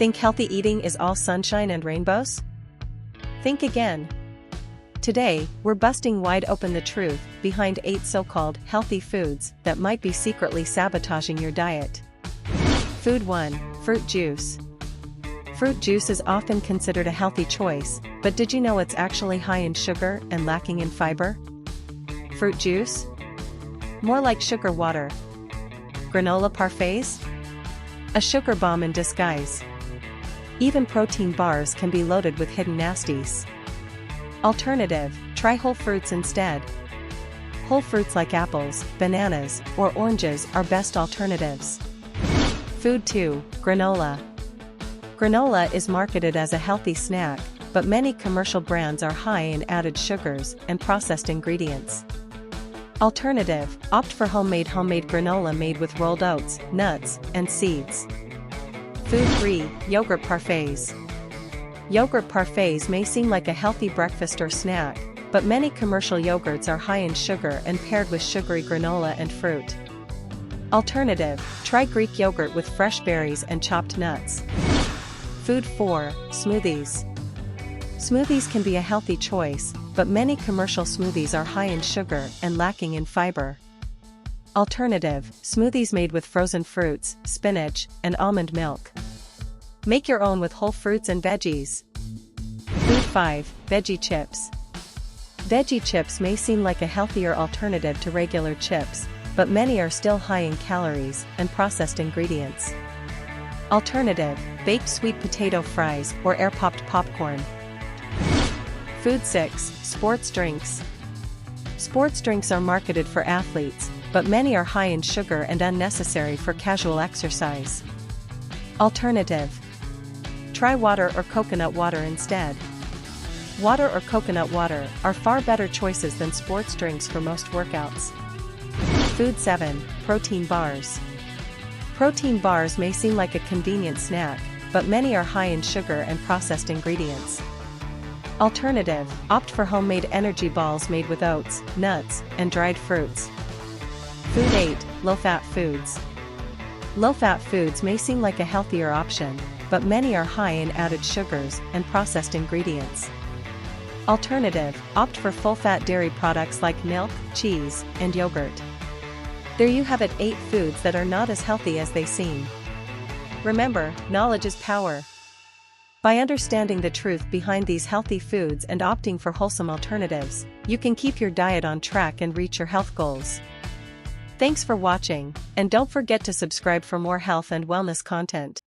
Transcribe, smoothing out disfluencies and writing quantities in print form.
Think healthy eating is all sunshine and rainbows? Think again. Today, we're busting wide open the truth behind 8 so-called healthy foods that might be secretly sabotaging your diet. Food 1. Fruit juice. Fruit juice is often considered a healthy choice, but did you know it's actually high in sugar and lacking in fiber? Fruit juice? More like sugar water. Granola parfaits? A sugar bomb in disguise. Even protein bars can be loaded with hidden nasties. Alternative: try whole fruits instead. Whole fruits like apples, bananas, or oranges are best alternatives. Food 2. Granola. Granola is marketed as a healthy snack, but many commercial brands are high in added sugars and processed ingredients. Alternative: opt for homemade granola made with rolled oats, nuts, and seeds. Food 3. Yogurt parfaits. Yogurt parfaits may seem like a healthy breakfast or snack, but many commercial yogurts are high in sugar and paired with sugary granola and fruit. Alternative: try Greek yogurt with fresh berries and chopped nuts. Food 4. Smoothies. Smoothies can be a healthy choice, but many commercial smoothies are high in sugar and lacking in fiber. Alternative: smoothies made with frozen fruits, spinach, and almond milk. Make your own with whole fruits and veggies. Food 5. Veggie chips. Veggie chips may seem like a healthier alternative to regular chips, but many are still high in calories and processed ingredients. Alternative: baked sweet potato fries or air-popped popcorn. Food 6. Sports drinks. Sports drinks are marketed for athletes, but many are high in sugar and unnecessary for casual exercise. Alternative: try water or coconut water instead. Water or coconut water are far better choices than sports drinks for most workouts. Food 7. Protein bars. Protein bars may seem like a convenient snack, but many are high in sugar and processed ingredients. Alternative: opt for homemade energy balls made with oats, nuts, and dried fruits. Food 8. Low-fat foods. Low-fat foods may seem like a healthier option, but many are high in added sugars and processed ingredients. Alternative: opt for full-fat dairy products like milk, cheese, and yogurt. There you have it, 8 foods that are not as healthy as they seem. Remember, knowledge is power. By understanding the truth behind these healthy foods and opting for wholesome alternatives, you can keep your diet on track and reach your health goals. Thanks for watching, and don't forget to subscribe for more health and wellness content.